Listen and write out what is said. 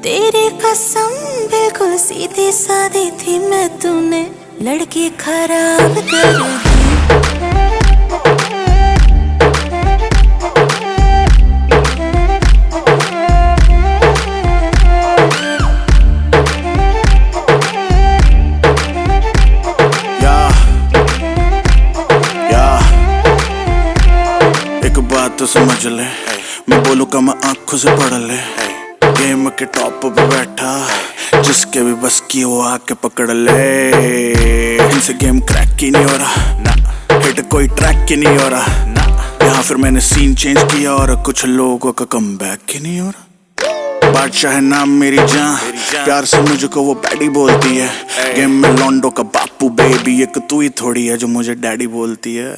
तेरी कसम बिल्कुल सीधी सादी थी मैं, तूने लड़की खराब कर दी। एक बात तो समझ ले, मैं बोलूँ का मैं आंखों से पढ़ ले। गेम के टॉप पे बैठा, जिसके भी बस की वो आके पकड़ ले। इनसे गेम क्रैक ही नहीं हो रहा ना, हिट कोई ट्रैक ही नहीं हो रहा ना। यहाँ फिर मैंने सीन चेंज किया और कुछ लोगों का कमबैक ही नहीं हो रहा। बादशाह है नाम मेरी जान, प्यार से मुझको वो डैडी बोलती है। गेम में लॉन्डो का बापू बेबी, एक तू ही थोड़ी है जो मुझे डैडी बोलती है।